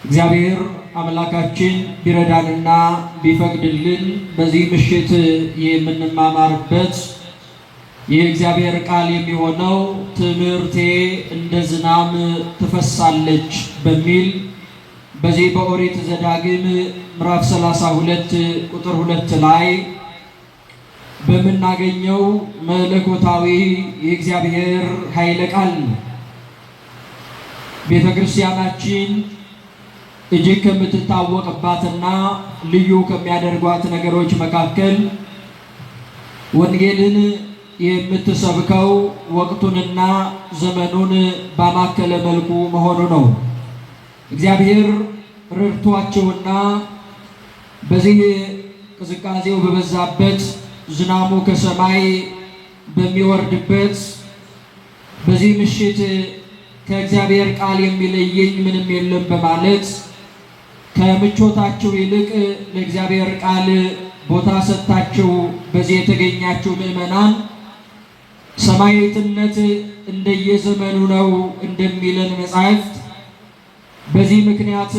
እግዚአብሔር አምላካችን ቢረዳንና ቢፈቅድልን በዚህ ምሽት የምንማማርበት የእግዚአብሔር ቃል የሚሆነው ትምህርቴ እንደ ዝናም ትፈሳለች በሚል በዚህ በኦሪት ዘዳግም ምዕራፍ 32 ቁጥር 2 ላይ በመናገኘው መለኮታዊ የእግዚአብሔር ኃይለ ቃል ቤተክርስቲያናችን እጅግ ከምትታወቅባትና ልዩ ከሚያደርጓት ነገሮች መካከል ወንጌልን የምትሰብከው ወቅቱንና ዘመኑን ባማከለ መልኩ መሆኑ ነው። እግዚአብሔር ረድቷቸውና በዚህ ቅዝቃዜው በበዛበት ዝናሙ ከሰማይ በሚወርድበት በዚህ ምሽት ከእግዚአብሔር ቃል የሚለየኝ ምንም የለም በማለት ከምቾታችሁ ይልቅ ለእግዚአብሔር ቃል ቦታ ሰጥታችሁ በዚህ የተገኛችሁ ምእመናን ሰማያዊነት እንደየዘመኑ ነው እንደሚለን መጻሕፍት በዚህ ምክንያት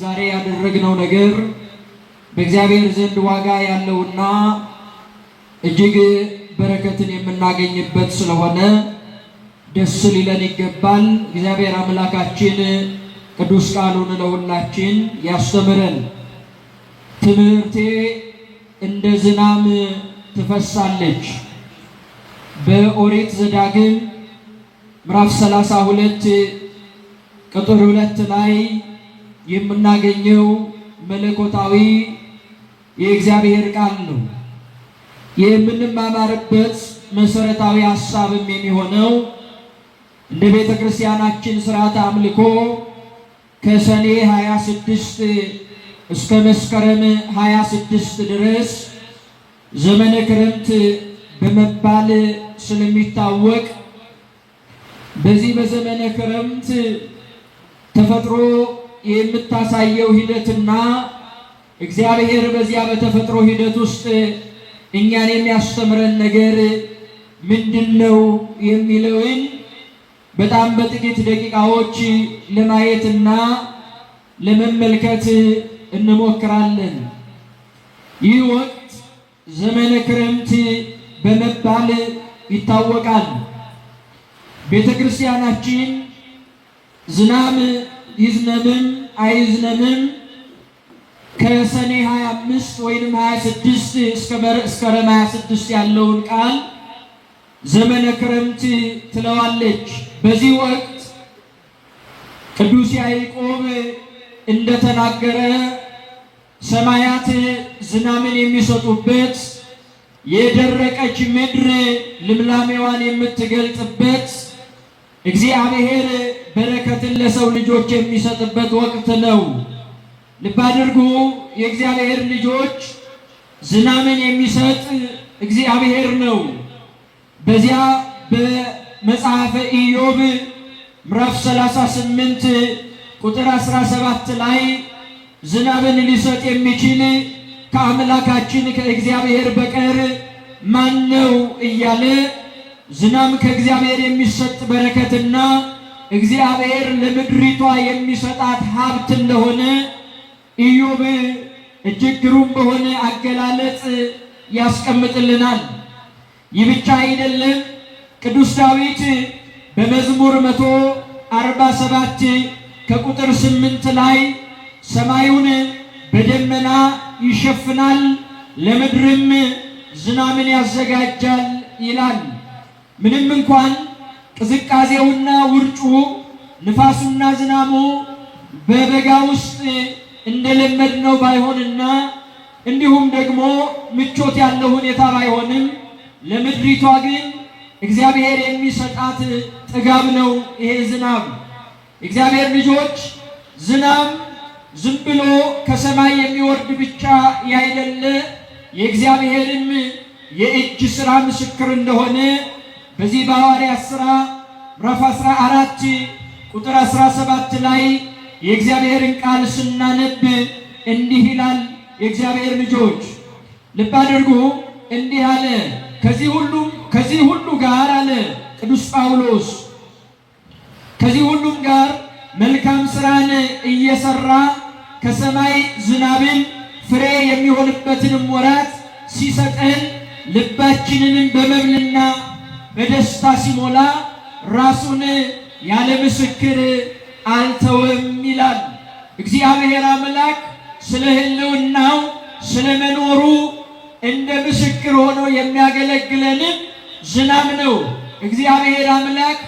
ዛሬ ያደረግነው ነገር በእግዚአብሔር ዘንድ ዋጋ ያለውና እጅግ በረከትን የምናገኝበት ስለሆነ ደስ ሊለን ይገባል። እግዚአብሔር አምላካችን ቅዱስ ቃሉን ለሁላችን ያስተምረን። ትምህርቴ እንደ ዝናም ትፈሳለች። በኦሪት ዘዳግም ምዕራፍ 32 ቁጥር 2 ላይ የምናገኘው መለኮታዊ የእግዚአብሔር ቃል ነው። የምንማማርበት መሰረታዊ ሐሳብም የሚሆነው እንደ ቤተ ክርስቲያናችን ሥርዓተ አምልኮ ከሰኔ 26 እስከ መስከረም 26 ድረስ ዘመነ ክረምት በመባል ስለሚታወቅ በዚህ በዘመነ ክረምት ተፈጥሮ የምታሳየው ሂደትና እግዚአብሔር በዚያ በተፈጥሮ ሂደት ውስጥ እኛን የሚያስተምረን ነገር ምንድነው የሚለውን በጣም በጥቂት ደቂቃዎች ለማየትና ለመመልከት እንሞክራለን። ይህ ወቅት ዘመነ ክረምት በመባል ይታወቃል። ቤተ ክርስቲያናችን ዝናብ ይዝነምም አይዝነምም ከሰኔ 25 ወይም 26 እስከ መስከረም 26 ያለውን ቃል ዘመነ ክረምት ትለዋለች። በዚህ ወቅት ቅዱስ ያዕቆብ እንደተናገረ ሰማያት ዝናምን የሚሰጡበት፣ የደረቀች ምድር ልምላሜዋን የምትገልጥበት፣ እግዚአብሔር በረከትን ለሰው ልጆች የሚሰጥበት ወቅት ነው። ልብ አድርጉ የእግዚአብሔር ልጆች፣ ዝናምን የሚሰጥ እግዚአብሔር ነው። በዚያ በመጽሐፈ ኢዮብ ምዕራፍ 38 ቁጥር 17 ላይ ዝናብን ሊሰጥ የሚችል ከአምላካችን ከእግዚአብሔር በቀር ማን ነው እያለ ዝናብ ከእግዚአብሔር የሚሰጥ በረከትና እግዚአብሔር ለምድሪቷ የሚሰጣት ሀብት እንደሆነ ኢዮብ እጅግ ግሩም በሆነ አገላለጽ ያስቀምጥልናል። ይህ ብቻ አይደለም። ቅዱስ ዳዊት በመዝሙር 147 ከቁጥር 8 ላይ ሰማዩን በደመና ይሸፍናል፣ ለምድርም ዝናምን ያዘጋጃል ይላል። ምንም እንኳን ቅዝቃዜውና ውርጩ ንፋሱና ዝናሙ በበጋ ውስጥ እንደለመድነው ባይሆንና እንዲሁም ደግሞ ምቾት ያለው ሁኔታ ባይሆንም ለምድሪቷ ግን እግዚአብሔር የሚሰጣት ጥጋብ ነው። ይሄ ዝናብ እግዚአብሔር ልጆች፣ ዝናብ ዝም ብሎ ከሰማይ የሚወርድ ብቻ ያይደለ የእግዚአብሔርም የእጅ ሥራ ምስክር እንደሆነ በዚህ በሐዋርያት ሥራ ምዕራፍ 14 ቁጥር 17 ላይ የእግዚአብሔርን ቃል ስናነብ እንዲህ ይላል። የእግዚአብሔር ልጆች ልብ አድርጉ። እንዲህ አለ፣ ከዚህ ሁሉ ጋር አለ ቅዱስ ጳውሎስ፣ ከዚህ ሁሉም ጋር መልካም ስራን እየሰራ ከሰማይ ዝናብን ፍሬ የሚሆንበትንም ወራት ሲሰጠን ልባችንንም በመብልና በደስታ ሲሞላ ራሱን ያለ ምስክር አልተወም ይላል። እግዚአብሔር አምላክ ስለ ሕልውናው ስለ መኖሩ እንደ ምስክር ሆኖ የሚያገለግለንም ዝናብ ነው። እግዚአብሔር አምላክ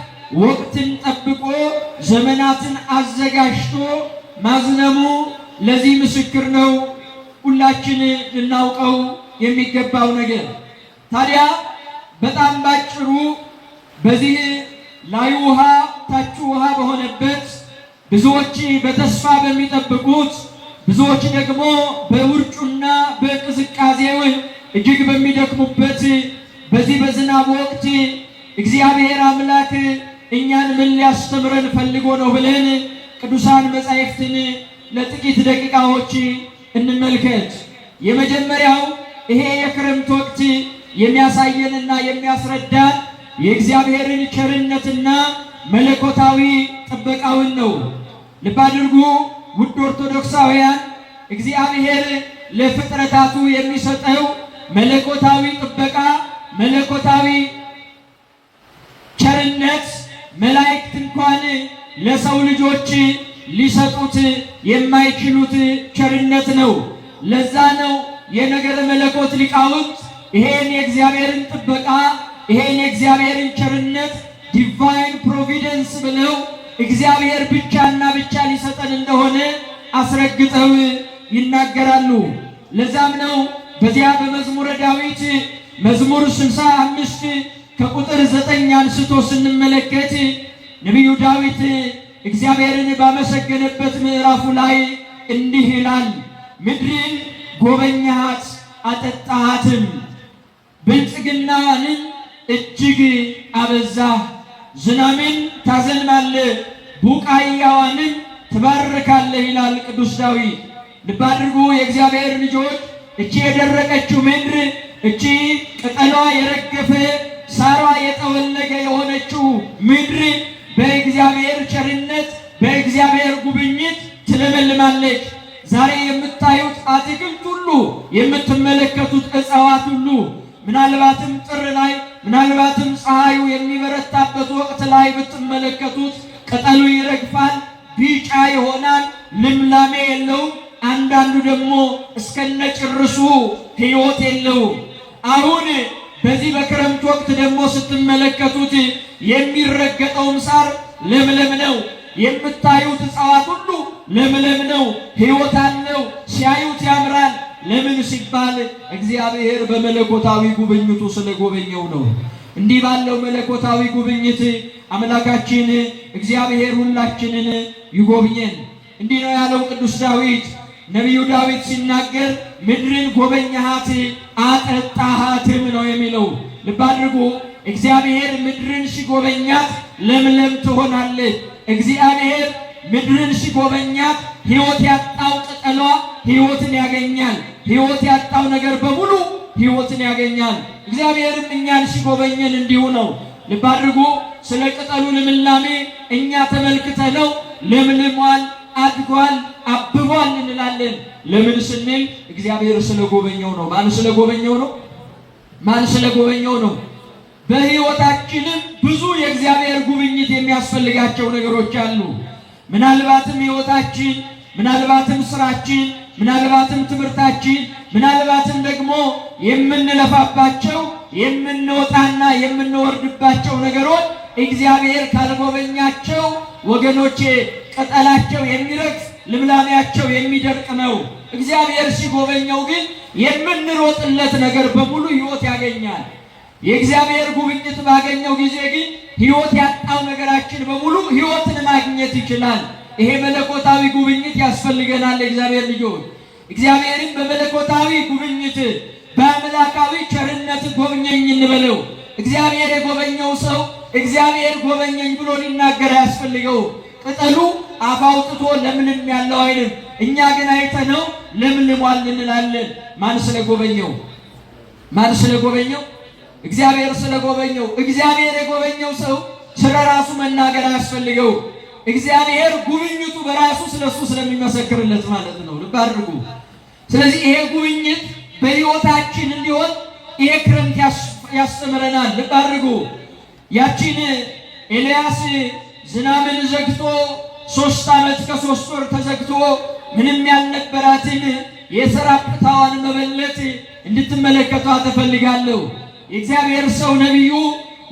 ወቅትን ጠብቆ ዘመናትን አዘጋጅቶ ማዝነሙ ለዚህ ምስክር ነው። ሁላችን ልናውቀው የሚገባው ነገር ታዲያ በጣም ባጭሩ በዚህ ላይ ውሃ ታች ውሃ በሆነበት ብዙዎች በተስፋ በሚጠብቁት ብዙዎች ደግሞ በውርጩና በቅዝቃዜው እጅግ በሚደክሙበት በዚህ በዝናብ ወቅት እግዚአብሔር አምላክ እኛን ምን ሊያስተምረን ፈልጎ ነው ብለን ቅዱሳን መጻሕፍትን ለጥቂት ደቂቃዎች እንመልከት። የመጀመሪያው ይሄ የክረምት ወቅት የሚያሳየንና የሚያስረዳን የእግዚአብሔርን ቸርነትና መለኮታዊ ጥበቃውን ነው። ልብ አድርጉ ውድ ኦርቶዶክሳውያን፣ እግዚአብሔር ለፍጥረታቱ የሚሰጠው መለኮታዊ ጥበቃ፣ መለኮታዊ ቸርነት መላእክት እንኳን ለሰው ልጆች ሊሰጡት የማይችሉት ቸርነት ነው። ለዛ ነው የነገረ መለኮት ሊቃውንት ይሄን የእግዚአብሔርን ጥበቃ ይሄን የእግዚአብሔርን ቸርነት ዲቫይን ፕሮቪደንስ ብለው እግዚአብሔር ብቻና ብቻ ሊሰጠን እንደሆነ አስረግጠው ይናገራሉ። ለዛም ነው በዚያ በመዝሙረ ዳዊት መዝሙር 65 ከቁጥር 9 አንስቶ ስንመለከት ነቢዩ ዳዊት እግዚአብሔርን ባመሰገነበት ምዕራፉ ላይ እንዲህ ይላል፣ ምድርን ጎበኛሃት አጠጣሃትም፣ ብልጽግናዋንም እጅግ አበዛህ፣ ዝናምን ታዘንባለህ፣ ቡቃያዋንም ትባርካለህ ይላል ቅዱስ ዳዊት። ልብ አድርጉ የእግዚአብሔር ልጆች፣ እቺ የደረቀችው ምድር፣ እቺ ቅጠሏ የረገፈ ሳሯ የጠወለገ የሆነችው ምድር በእግዚአብሔር ቸርነት በእግዚአብሔር ጉብኝት ትለመልማለች። ዛሬ የምታዩት አትክልት ሁሉ የምትመለከቱት እጽዋት ሁሉ ምናልባትም ጥር ላይ ምናልባትም ፀሐዩ የሚበረታበት ወቅት ላይ ብትመለከቱት ቅጠሉ ይረግፋል፣ ቢጫ ይሆናል፣ ልምላሜ የለውም። አንዳንዱ ደግሞ እስከነጭርሱ ሕይወት የለውም። አሁን በዚህ በክረምት ወቅት ደግሞ ስትመለከቱት የሚረገጠውም ሳር ለምለም ነው። የምታዩት እጽዋት ሁሉ ለምለም ነው፣ ሕይወት አለው፣ ሲያዩት ያምራል። ለምን ሲባል እግዚአብሔር በመለኮታዊ ጉብኝቱ ስለጎበኘው ነው። እንዲህ ባለው መለኮታዊ ጉብኝት አምላካችን እግዚአብሔር ሁላችንን ይጎብኘን። እንዲህ ነው ያለው ቅዱስ ዳዊት። ነቢዩ ዳዊት ሲናገር ምድርን ጎበኛሃት አጠጣሃትም ነው የሚለው። ልብ አድርጉ፣ እግዚአብሔር ምድርን ሲጎበኛት ለምለም ትሆናለች። እግዚአብሔር ምድርን ሲጎበኛት ሕይወት ያጣው ቅጠሏ ሕይወትን ያገኛል። ሕይወት ያጣው ነገር በሙሉ ሕይወትን ያገኛል። እግዚአብሔርም እኛን ሲጎበኘን እንዲሁ ነው። ልብ አድርጉ፣ ስለ ቅጠሉ ልምላሜ እኛ ተመልክተነው ለምልሟል፣ አድጓል፣ አብቧል እንላለን። ለምን ስንል እግዚአብሔር ስለጎበኘው ነው። ማን ስለጎበኘው ነው? ማን ስለጎበኘው ነው? በሕይወታችንም ብዙ የእግዚአብሔር ጉብኝት የሚያስፈልጋቸው ነገሮች አሉ። ምናልባትም ሕይወታችን፣ ምናልባትም ስራችን፣ ምናልባትም ትምህርታችን፣ ምናልባትም ደግሞ የምንለፋባቸው የምንወጣና የምንወርድባቸው ነገሮች እግዚአብሔር ካልጎበኛቸው ወገኖቼ ቅጠላቸው የሚረግፍ ልምላሜያቸው የሚደርቅ ነው። እግዚአብሔር ሲጎበኘው ግን የምንሮጥለት ነገር በሙሉ ሕይወት ያገኛል። የእግዚአብሔር ጉብኝት ባገኘው ጊዜ ግን ሕይወት ያጣው ነገራችን በሙሉ ሕይወትን ማግኘት ይችላል። ይሄ መለኮታዊ ጉብኝት ያስፈልገናል። እግዚአብሔር ልጆች እግዚአብሔርን በመለኮታዊ ጉብኝት በአምላካዊ ቸርነት ጎብኘኝ እንበለው። እግዚአብሔር የጎበኘው ሰው እግዚአብሔር ጎበኘኝ ብሎ ሊናገር ያስፈልገው። ቅጠሉ አፍ አውጥቶ ለምንም ያለው አይልም። እኛ ግን አይተነው ለምልሟል እንላለን። ማን ስለጎበኘው? ማን ስለጎበኘው? እግዚአብሔር ስለጎበኘው። እግዚአብሔር የጎበኘው ሰው ስለ ራሱ መናገር አያስፈልገው። እግዚአብሔር ጉብኝቱ በራሱ ስለሱ ስለሚመሰክርለት ማለት ነው። ልብ አድርጉ። ስለዚህ ይሄ ጉብኝት በሕይወታችን እንዲሆን ይሄ ክረምት ያስተምረናል። ልብ አድርጉ። ያቺን ኤልያስ ዝናብን ዘግቶ 3 ዓመት ከ3 ወር ተዘግቶ ምንም ያልነበራትን የሰራጵታዋን መበለት እንድትመለከቷ ተፈልጋለሁ። የእግዚአብሔር ሰው ነቢዩ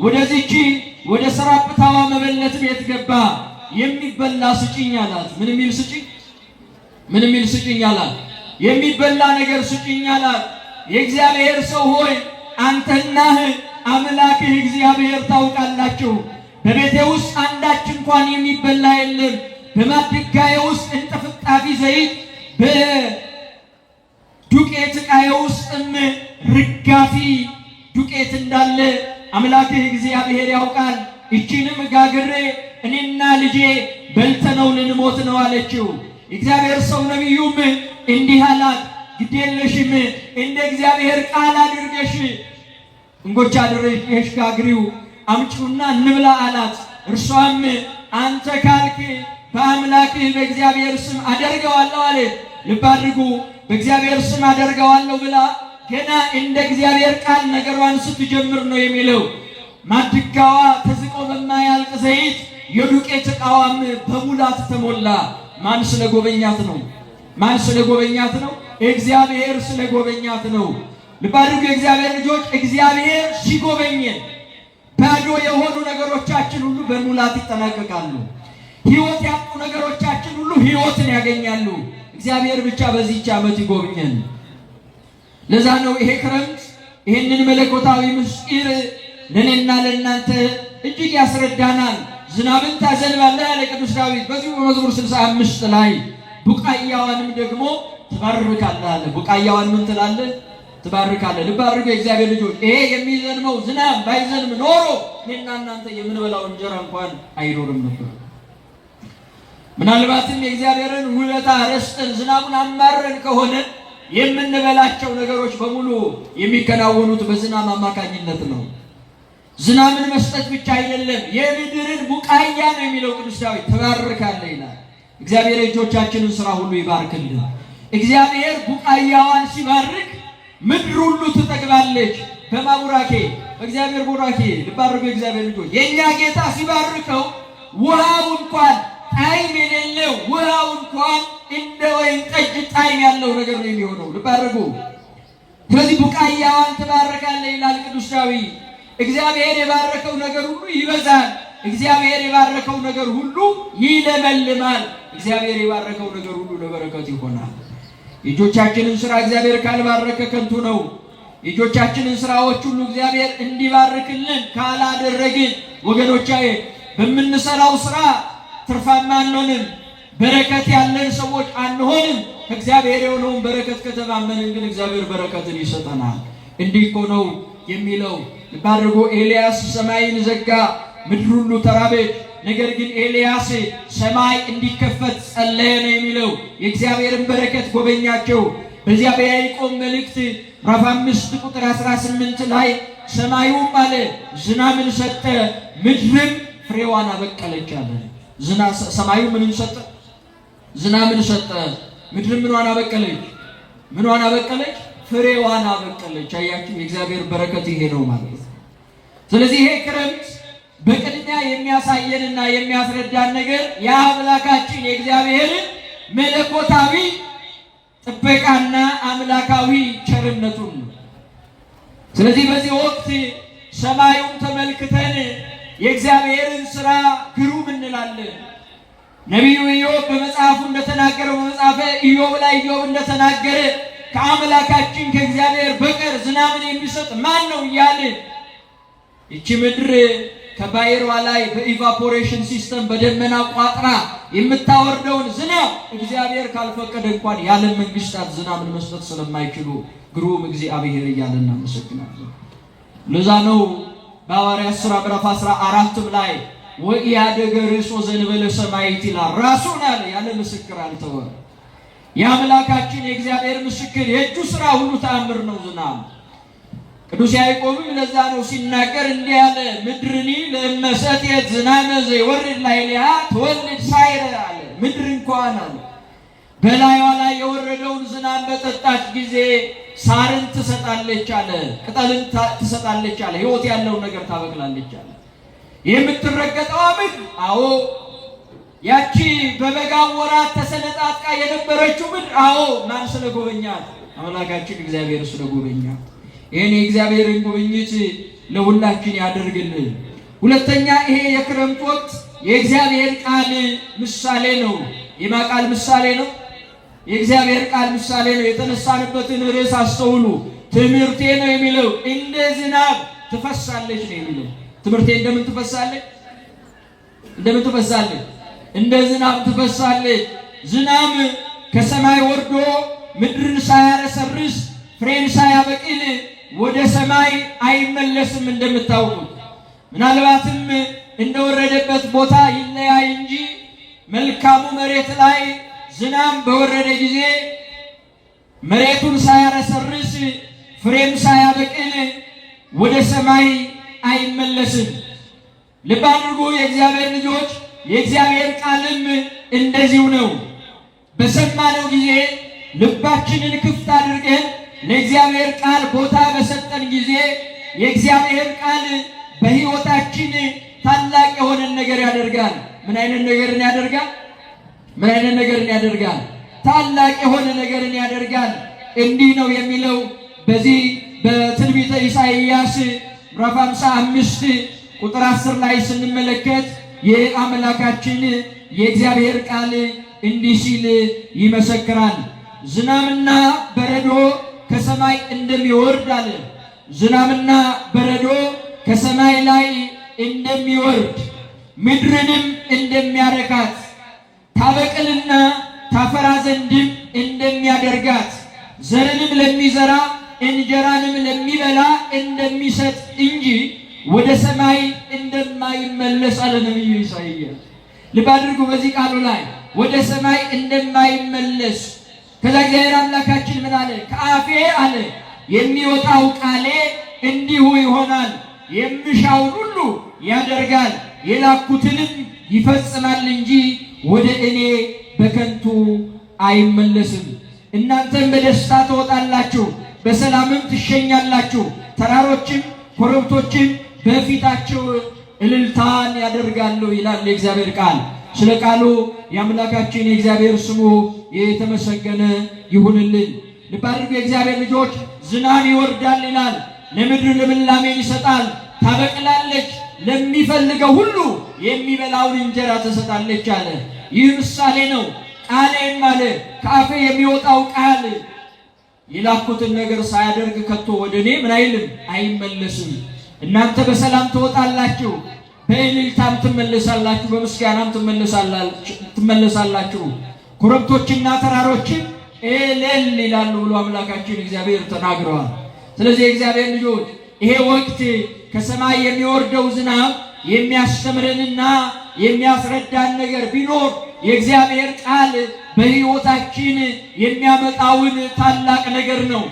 ወደዚህች ወደ ሰራጵታዋ መበለት ቤት ገባ። የሚበላ ስጭኝ አላት። ምን የሚል ስጭኝ አላት? የሚበላ ነገር ስጭኝ አላት። የእግዚአብሔር ሰው ሆይ አንተና አምላክህ እግዚአብሔር ታውቃላችሁ። በቤቴ ውስጥ አንዳች እንኳን የሚበላ የለም። በማድጋዬ ውስጥ እንጥፍጣፊ ዘይት፣ በዱቄት ዕቃዬ ውስጥም ርጋፊ ዱቄት እንዳለ አምላክህ እግዚአብሔር ያውቃል። እቺንም ጋግሬ እኔና ልጄ በልተነው ልንሞት ነው አለችው። እግዚአብሔር ሰው ነቢዩም እንዲህ አላት፣ ግዴለሽም እንደ እግዚአብሔር ቃል አድርገሽ እንጎቻ አድርገሽ ጋግሪው አምጪውና እንብላ አላት። እርሷም አንተ ካልክ በአምላክህ በእግዚአብሔር ስም አደርገዋለሁ አለ። ልብ አድርጉ። በእግዚአብሔር ስም አደርገዋለሁ ብላ ገና እንደ እግዚአብሔር ቃል ነገሯን ስትጀምር ነው የሚለው። ማድጋዋ ተዝቆ በማያልቅ ዘይት የዱቄት ዕቃዋም በሙላት ተሞላ። ማን ስለጎበኛት ነው? እግዚአብሔር ስለጎበኛት ነው። ልብ አድርጉ የእግዚአብሔር ልጆች፣ እግዚአብሔር ሲጎበኘን ባዶ የሆኑ ነገሮቻችን ሁሉ በሙላት ይጠናቀቃሉ። ሕይወት ያጡ ነገሮቻችን ሁሉ ሕይወትን ያገኛሉ። እግዚአብሔር ብቻ በዚህች ዓመት ይጎብኘን። ለዛ ነው ይሄ ክረምት ይህንን መለኮታዊ ምስጢር ለእኔና ለእናንተ እጅግ ያስረዳናል። ዝናብን ታዘንባለህ ያለ ቅዱስ ዳዊት በዚሁ በመዝሙር 65 ላይ ቡቃያዋንም ደግሞ ትባርካለህ አለ። ቡቃያዋን ምን ትላለህ? ትባርካለህ። ልብ አድርጉ የእግዚአብሔር ልጆች፣ ይሄ የሚዘንመው ዝናብ ባይዘንም ኖሮ እኔና እናንተ የምንበላው እንጀራ እንኳን አይኖርም ነበር። ምናልባትም የእግዚአብሔርን ውለታ ረስተን ዝናቡን አማረን ከሆነ የምንበላቸው ነገሮች በሙሉ የሚከናወኑት በዝናብ አማካኝነት ነው። ዝናብን መስጠት ብቻ አይደለም፣ የምድርን ቡቃያ ነው የሚለው ቅዱስ ዳዊት። ትባርካለህ ይላል። እግዚአብሔር እጆቻችንን ስራ ሁሉ ይባርክልን። እግዚአብሔር ቡቃያዋን ሲባርክ ምድር ሁሉ ትጠግባለች። በማቡራኬ በእግዚአብሔር ቡራኬ። ልብ አድርጉ የእግዚአብሔር ልጆች፣ የእኛ ጌታ ሲባርከው ውሃው እንኳን ጣዕም የሌለው ውሃው እንኳን እንደ ወይን ጠጅ ጣዕም ያለው ነገር ነው የሚሆነው። ልብ አድርጉ። ስለዚህ ቡቃያዋን ትባርካለህ ይላል ቅዱስ ዳዊት። እግዚአብሔር የባረከው ነገር ሁሉ ይበዛል። እግዚአብሔር የባረከው ነገር ሁሉ ይለመልማል። እግዚአብሔር የባረከው ነገር ሁሉ ለበረከት ይሆናል። የእጆቻችንን ስራ እግዚአብሔር ካልባረከ ከንቱ ነው። የእጆቻችንን ስራዎች ሁሉ እግዚአብሔር እንዲባርክልን ካላደረግን ወገኖቼ በምንሰራው ስራ ትርፋማ አንሆንም። በረከት ያለን ሰዎች አንሆንም። ከእግዚአብሔር የሆነውን በረከት ከተማመንን ግን እግዚአብሔር በረከትን ይሰጠናል። እንዲህ እኮ ነው የሚለው። ልብ አድርጉ። ኤልያስ ሰማይን ዘጋ፣ ምድር ሁሉ ተራበች። ነገር ግን ኤልያስ ሰማይ እንዲከፈት ጸለየ ነው የሚለው። የእግዚአብሔርን በረከት ጎበኛቸው። በዚያ በያዕቆብ መልእክት ምዕራፍ 5 ቁጥር 18 ላይ ሰማዩም አለ ዝናብን ሰጠ፣ ምድርም ፍሬዋን አበቀለች አለ። ሰማዩ ምንን ሰጠ? ዝናብን ሰጠ። ምድርም ምኗን አበቀለች? ፍሬዋን አበቀለች። አያችሁ፣ የእግዚአብሔር በረከት ይሄ ነው ማለት ነው። ስለዚህ ይሄ ክረምት በቅድሚያ የሚያሳየንና የሚያስረዳን ነገር የአምላካችን የእግዚአብሔርን መለኮታዊ ጥበቃና አምላካዊ ቸርነቱን ነው። ስለዚህ በዚህ ወቅት ሰማዩን ተመልክተን የእግዚአብሔርን ስራ ግሩም እንላለን። ነቢዩ ኢዮብ በመጽሐፉ እንደተናገረው በመጽሐፈ ኢዮብ ላይ ኢዮብ እንደተናገረ ከአምላካችን ከእግዚአብሔር በቀር ዝናብን የሚሰጥ ማን ነው እያለ ይቺ ምድር ከባይሯ ላይ በኢቫፖሬሽን ሲስተም በደመና ቋጥራ የምታወርደውን ዝናብ እግዚአብሔር ካልፈቀደ እንኳን የዓለም መንግስታት ዝናብን መስጠት ስለማይችሉ ግሩም እግዚአብሔር እያለ እናመሰግናለን። ለዛ ነው በሐዋርያት ሥራ ምዕራፍ 14 ላይ ወኢያደገ ርእሶ ዘእንበለ ሰማይት ይላል። ራሱን አለ ያለ ምስክር አልተወ። የአምላካችን የእግዚአብሔር ምስክር የእጁ ስራ ሁሉ ተአምር ነው ዝናብ። ቅዱስ ያዕቆብም ለዛ ነው ሲናገር እንዲህ ያለ ምድርኒ ለመሰጥየት ዝናመ ዘይወርድ ላዕሌሃ ትወልድ ሳይረ አለ። ምድር እንኳን አለ በላይዋ ላይ የወረደውን ዝናብ በጠጣች ጊዜ ሳርን ትሰጣለች አለ፣ ቅጠልን ትሰጣለች አለ፣ ሕይወት ያለውን ነገር ታበቅላለች አለ። የምትረገጠው ምድር አዎ ያቺ በበጋው ወራት ተሰነጣጥቃ የነበረችው ምድር አዎ ማን ስለጎበኛት? አምላካችን እግዚአብሔር ስለጎበኛት። ይሄን የእግዚአብሔርን ጉብኝት ለሁላችን ያደርግልን። ሁለተኛ ይሄ የክረምት ወቅት የእግዚአብሔር ቃል ምሳሌ ነው። የማ ቃል ምሳሌ ነው? የእግዚአብሔር ቃል ምሳሌ ነው። የተነሳንበትን ርዕስ አስተውሉ። ትምህርቴ ነው የሚለው እንደ ዝናብ ትፈሳለች ነው የሚለው። ትምህርቴ እንደምን ትፈሳለች? እንደምን ትፈሳለች? እንደ ዝናብ ትፈሳለች። ዝናብ ከሰማይ ወርዶ ምድርን ሳያረሰርስ ፍሬን ሳያበቅል ወደ ሰማይ አይመለስም። እንደምታውቁት ምናልባትም እንደወረደበት ቦታ ይለያይ እንጂ መልካሙ መሬት ላይ ዝናብ በወረደ ጊዜ መሬቱን ሳያረሰርስ ፍሬም ሳያበቅል ወደ ሰማይ አይመለስም። ልብ አድርጉ የእግዚአብሔር ልጆች፣ የእግዚአብሔር ቃልም እንደዚሁ ነው። በሰማነው ጊዜ ልባችንን ክፍት አድርገን ለእግዚአብሔር ቃል ቦታ በሰጠን ጊዜ የእግዚአብሔር ቃል በሕይወታችን ታላቅ የሆነን ነገር ያደርጋል። ምን አይነት ነገርን ያደርጋል? ምን አይነት ነገርን ያደርጋል? ታላቅ የሆነ ነገርን ያደርጋል። እንዲህ ነው የሚለው በዚህ በትንቢተ ኢሳይያስ ምዕራፍ 55 ቁጥር 10 ላይ ስንመለከት የአምላካችን የእግዚአብሔር ቃል እንዲህ ሲል ይመሰክራል። ዝናብና በረዶ ከሰማይ እንደሚወርድ አለ። ዝናብና በረዶ ከሰማይ ላይ እንደሚወርድ ምድርንም እንደሚያረካት ታበቅልና ታፈራ ዘንድም እንደሚያደርጋት ዘርንም ለሚዘራ እንጀራንም ለሚበላ እንደሚሰጥ እንጂ ወደ ሰማይ እንደማይመለስ አለ ነብዩ ኢሳይያስ። ልብ አድርጉ በዚህ ቃሉ ላይ ወደ ሰማይ እንደማይመለስ። ከዛ እግዚአብሔር አምላካችን ምን አለ? ከአፌ አለ የሚወጣው ቃሌ እንዲሁ ይሆናል፣ የምሻውን ሁሉ ያደርጋል፣ የላኩትንም ይፈጽማል እንጂ ወደ እኔ በከንቱ አይመለስም። እናንተም በደስታ ትወጣላችሁ፣ በሰላምም ትሸኛላችሁ፣ ተራሮችም ኮረብቶችም በፊታቸው እልልታን ያደርጋሉ ይላል የእግዚአብሔር ቃል። ስለ ቃሉ የአምላካችን የእግዚአብሔር ስሙ የተመሰገነ ይሁንልን። ልብ አድርጉ የእግዚአብሔር ልጆች፣ ዝናብ ይወርዳል ይላል፣ ለምድር ልምላሜን ይሰጣል፣ ታበቅላለች፣ ለሚፈልገው ሁሉ የሚበላውን እንጀራ ትሰጣለች አለ። ይህ ምሳሌ ነው። ቃሌም አለ ከአፌ የሚወጣው ቃል የላኩትን ነገር ሳያደርግ ከቶ ወደ እኔ ምን አይልም አይመለስም። እናንተ በሰላም ትወጣላችሁ፣ በእልልታም ትመለሳላችሁ፣ በምስጋናም ትመለሳላችሁ፣ ኮረብቶችና ተራሮችን እልል ይላሉ ብሎ አምላካችን እግዚአብሔር ተናግረዋል። ስለዚህ የእግዚአብሔር ልጆች ይሄ ወቅት ከሰማይ የሚወርደው ዝናብ የሚያስተምረንና የሚያስረዳን ነገር ቢኖር የእግዚአብሔር ቃል በሕይወታችን የሚያመጣውን ታላቅ ነገር ነው።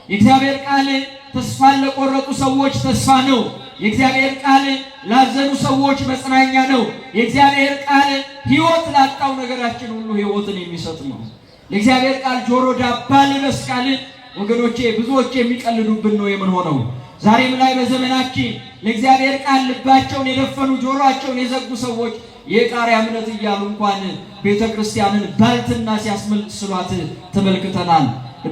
የእግዚአብሔር ቃል ተስፋ ለቆረጡ ሰዎች ተስፋ ነው። የእግዚአብሔር ቃል ላዘኑ ሰዎች መጽናኛ ነው። የእግዚአብሔር ቃል ሕይወት ላጣው ነገራችን ሁሉ ሕይወትን የሚሰጥ ነው። ለእግዚአብሔር ቃል ጆሮ ዳባ ልበስ ካልን ወገኖቼ ብዙዎች የሚቀልዱብን ነው የምንሆነው። ዛሬም ላይ በዘመናችን ለእግዚአብሔር ቃል ልባቸውን የደፈኑ ጆሮአቸውን የዘጉ ሰዎች የቃሪያ እምነት እያሉ እንኳን ቤተ ክርስቲያንን ባልትና ሲያስመስሏት ተመልክተናል።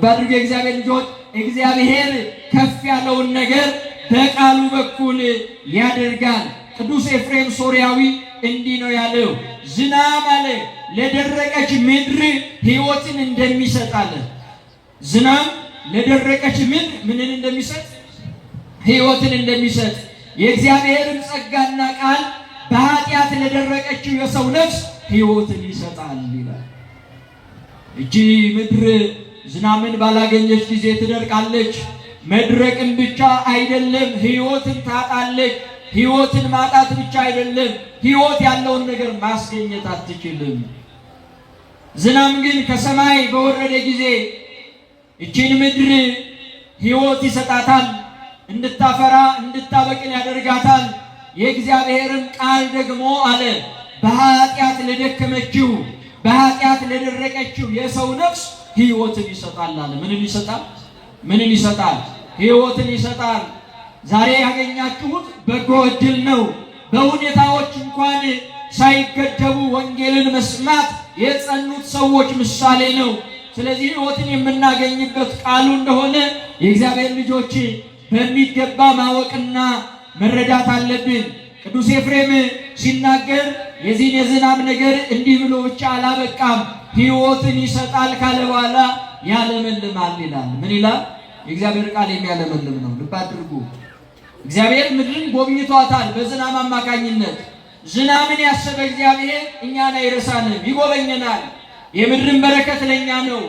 ባድርገ የእግዚአብሔር ልጆች እግዚአብሔር ከፍ ያለውን ነገር በቃሉ በኩል ያደርጋል። ቅዱስ ኤፍሬም ሶርያዊ እንዲህ ነው ያለው፣ ዝናብ አለ ለደረቀች ምድር ሕይወትን እንደሚሰጥ አለ። ዝናብ ለደረቀች ምድር ምንን እንደሚሰጥ? ሕይወትን እንደሚሰጥ። የእግዚአብሔርን ጸጋና ቃል በኃጢአት ለደረቀችው የሰው ነፍስ ሕይወትን ይሰጣል ይላል። እቺ ምድር ዝናብን ባላገኘች ጊዜ ትደርቃለች። መድረቅን ብቻ አይደለም ሕይወትን ታጣለች። ሕይወትን ማጣት ብቻ አይደለም፣ ሕይወት ያለውን ነገር ማስገኘት አትችልም። ዝናብ ግን ከሰማይ በወረደ ጊዜ እቺን ምድር ሕይወት ይሰጣታል። እንድታፈራ እንድታበቅል ያደርጋታል። የእግዚአብሔርም ቃል ደግሞ አለ በኃጢአት ለደከመችው በኃጢአት ለደረቀችው የሰው ነፍስ ሕይወትን ይሰጣል አለ። ምንን ይሰጣል? ሕይወትን ይሰጣል። ዛሬ ያገኛችሁት በጎ ዕድል ነው። በሁኔታዎች እንኳን ሳይገደቡ ወንጌልን መስማት የጸኑት ሰዎች ምሳሌ ነው። ስለዚህ ሕይወትን የምናገኝበት ቃሉ እንደሆነ የእግዚአብሔር ልጆች በሚገባ ማወቅና መረዳት አለብን። ቅዱስ ኤፍሬም ሲናገር የዚህን የዝናብ ነገር እንዲህ ብሎ ብቻ አላበቃም። ሕይወትን ይሰጣል ካለ በኋላ ያለመልማል ይላል። ምን ይላል? የእግዚአብሔር ቃል የሚያለመልም ነው። ልብ አድርጉ። እግዚአብሔር ምድርን ጎብኝቷታል በዝናብ አማካኝነት። ዝናብን ያሰበ እግዚአብሔር እኛን አይረሳንም፣ ይጎበኘናል። የምድርን በረከት ለኛ ነው።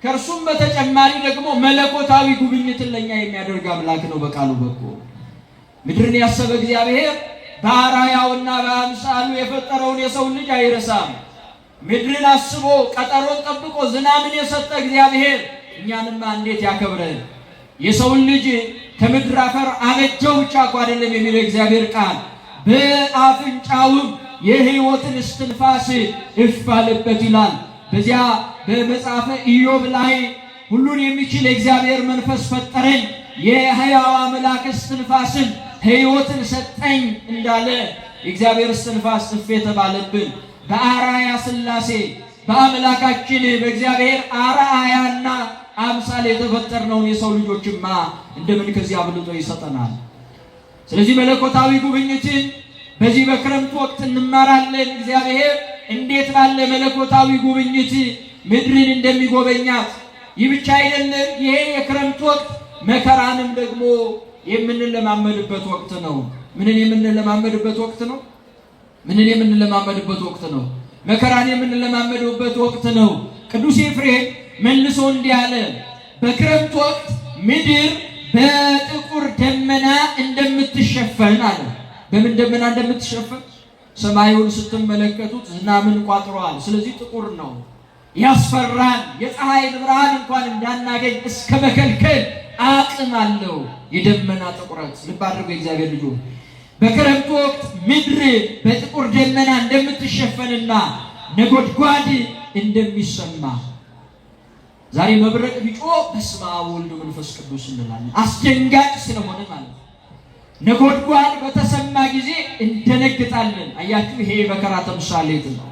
ከእርሱም በተጨማሪ ደግሞ መለኮታዊ ጉብኝትን ለኛ የሚያደርግ አምላክ ነው። በቃሉ በኩል ምድርን ያሰበ እግዚአብሔር በአርአያውና በአምሳሉ የፈጠረውን የሰው ልጅ አይረሳም። ምድርን አስቦ ቀጠሮን ጠብቆ ዝናብን የሰጠ እግዚአብሔር እኛንማ እንዴት ያከብረን! የሰውን ልጅ ከምድር አፈር አበጀው ብቻ እኮ አይደለም የሚለው እግዚአብሔር ቃል በአፍንጫውም የሕይወትን እስትንፋስ እፍ አለበት ይላል። በዚያ በመጽሐፈ ኢዮብ ላይ ሁሉን የሚችል የእግዚአብሔር መንፈስ ፈጠረኝ፣ የሕያው አምላክ እስትንፋስን ሕይወትን ሰጠኝ እንዳለ የእግዚአብሔር እስትንፋስ እፍ የተባለብን በአርአያ ሥላሴ በአምላካችን በእግዚአብሔር አርአያና አምሳል የተፈጠርነውን የሰው ልጆችማ እንደምን ከዚህ አብልጦ ይሰጠናል? ስለዚህ መለኮታዊ ጉብኝትን በዚህ በክረምት ወቅት እንማራለን። እግዚአብሔር እንዴት ባለ መለኮታዊ ጉብኝት ምድርን እንደሚጎበኛት። ይህ ብቻ አይደለም። ይሄ የክረምት ወቅት መከራንም ደግሞ የምንለማመድበት ወቅት ነው። ምንን የምንለማመድበት ወቅት ነው? መከራን የምንለማመድበት ወቅት ነው። ቅዱስ ኤፍሬም መልሶ እንዲህ አለ፣ በክረምት ወቅት ምድር በጥቁር ደመና እንደምትሸፈን አለ። በምን ደመና እንደምትሸፈን? ሰማዩን ስትመለከቱት ዝናብን ቋጥሯል። ስለዚህ ጥቁር ነው፣ ያስፈራል። የፀሐይን ብርሃን እንኳን እንዳናገኝ እስከ መከልከል አቅም አለው የደመና ጥቁረት። ልብ አድርጎ የእግዚአብሔር ልጆች በክረምት ወቅት ምድር በጥቁር ደመና እንደምትሸፈንና ነጎድጓድ እንደሚሰማ። ዛሬ መብረቅ ቢጮህ በስመ አብ ወወልድ ወመንፈስ ቅዱስ እንላለን፣ አስደንጋጭ ስለሆነ ማለት ነው። ነጎድጓድ በተሰማ ጊዜ እንደነግጣለን። አያችሁ፣ ይሄ የመከራ ተምሳሌት ነው።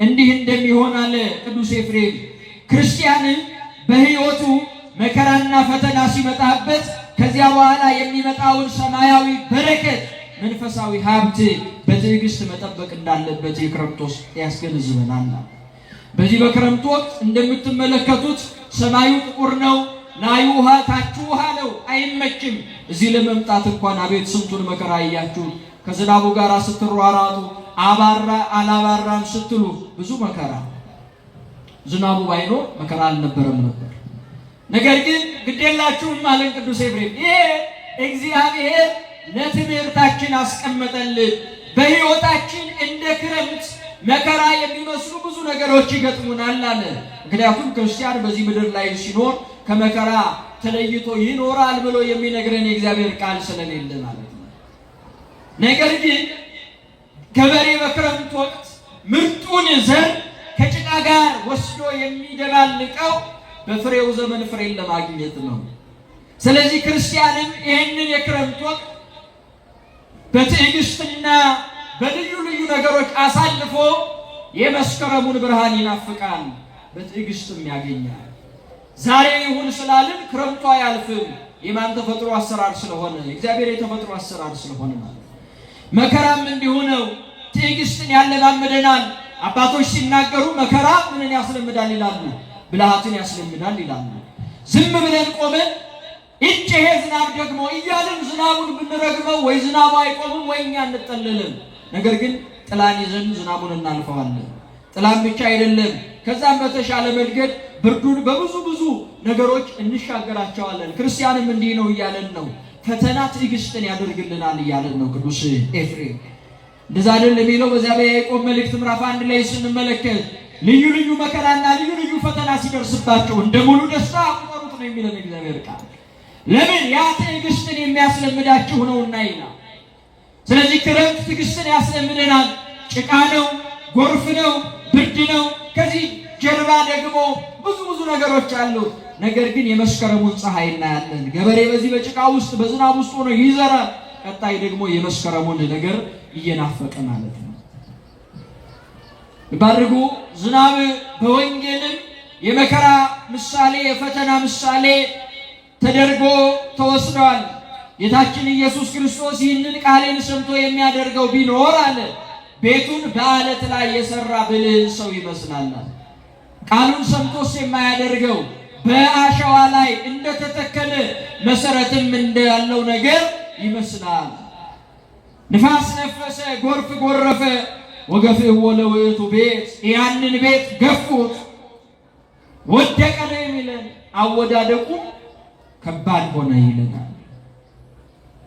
እንዲህ እንደሚሆን አለ ቅዱስ ኤፍሬም፣ ክርስቲያንን በሕይወቱ መከራና ፈተና ሲመጣበት ከዚያ በኋላ የሚመጣውን ሰማያዊ በረከት መንፈሳዊ ሀብት በትዕግስት መጠበቅ እንዳለበት የክረምት ወቅት ያስገነዝበናል። በዚህ በክረምት ወቅት እንደምትመለከቱት ሰማዩ ጥቁር ነው፣ ላዩ ውሃ ታቹ ውሃ ነው፣ አይመችም። እዚህ ለመምጣት እንኳን አቤት ስንቱን መከራ እያችሁ ከዝናቡ ጋር ስትሯራጡ አባራ አላባራም ስትሉ ብዙ መከራ። ዝናቡ ባይኖር መከራ አልነበረም ነበር። ነገር ግን ግዴላችሁም አለን ቅዱስ ኤፍሬም፣ ይሄ እግዚአብሔር ለትምህርታችን አስቀመጠልን። በሕይወታችን እንደ ክረምት መከራ የሚመስሉ ብዙ ነገሮች ይገጥሙናል አለ። ምክንያቱም ክርስቲያን በዚህ ምድር ላይ ሲኖር ከመከራ ተለይቶ ይኖራል ብሎ የሚነግረን የእግዚአብሔር ቃል ስለሌለ ማለት ነው። ነገር ግን ገበሬ በክረምት ወቅት ምርጡን ዘር ከጭቃ ጋር ወስዶ የሚደባልቀው በፍሬው ዘመን ፍሬን ለማግኘት ነው። ስለዚህ ክርስቲያንም ይህንን የክረምት ወቅት በትዕግስትና በልዩ ልዩ ነገሮች አሳልፎ የመስከረሙን ብርሃን ይናፍቃል፣ በትዕግስትም ያገኛል። ዛሬ ይሁን ስላልን ክረምቱ አያልፍም። የማን ተፈጥሮ አሰራር ስለሆነ? እግዚአብሔር የተፈጥሮ አሰራር ስለሆነ ማለት ነው። መከራም እንዲሁ ነው። ትዕግስትን ያለማምደናል። አባቶች ሲናገሩ መከራ ምንን ያስለምዳል ይላሉ? ብልሃትን ያስለምዳል ይላሉ። ዝም ብለን ቆመን ይሄ ዝናብ ደግሞ እያልን ዝናቡን ብንረግመው ወይ ዝናቡ አይቆምም ወይ እኛ እንጠለልም። ነገር ግን ጥላን ይዘን ዝናቡን እናልፈዋለን። ጥላን ብቻ አይደለም፣ ከዛም በተሻለ መንገድ ብርዱን በብዙ ነገሮች እንሻገራቸዋለን። ክርስቲያንም እንዲህ ነው እያለን ነው። ፈተና ትዕግስትን ያደርግልናል እያለን ነው ቅዱስ ኤፍሬም። እንደዛ አይደለም የሚለው በዚያ በያዕቆብ መልእክት ምዕራፍ 1 ላይ ስንመለከት ልዩ ልዩ መከራና ልዩ ልዩ ፈተና ሲደርስባቸው እንደ ሙሉ ደስታ ቁጠሩት ነው የሚለን እግዚአብሔር ቃል። ለምን? ያ ትዕግስትን የሚያስለምዳችሁ ነውና ይላል። ስለዚህ ክረምት ትዕግስትን ያስለምደናል። ጭቃ ነው፣ ጎርፍ ነው፣ ብርድ ነው። ከዚህ ጀርባ ደግሞ ብዙ ነገሮች አሉት። ነገር ግን የመስከረሙን ፀሐይ እናያለን። ገበሬ በዚህ በጭቃ ውስጥ በዝናብ ውስጥ ሆኖ ይዘራል። ቀጣይ ደግሞ የመስከረሙን ነገር እየናፈቀ ማለት ነው። ባድርጉ ዝናብ በወንጌልም የመከራ ምሳሌ የፈተና ምሳሌ ተደርጎ ተወስዷል። ጌታችን ኢየሱስ ክርስቶስ ይህንን ቃሌን ሰምቶ የሚያደርገው ቢኖር አለ ቤቱን በአለት ላይ የሰራ ብልህ ሰው ይመስላል። ቃሉን ሰምቶስ የማያደርገው በአሸዋ ላይ እንደተተከለ መሰረትም እንዳለው ነገር ይመስላል። ንፋስ ነፈሰ፣ ጎርፍ ጎረፈ፣ ወገፍእዎ ለውእቱ ቤት፣ ያንን ቤት ገፉት፣ ወደቀ ነው የሚለን። አወዳደቁ ከባድ ሆነ ይለናል።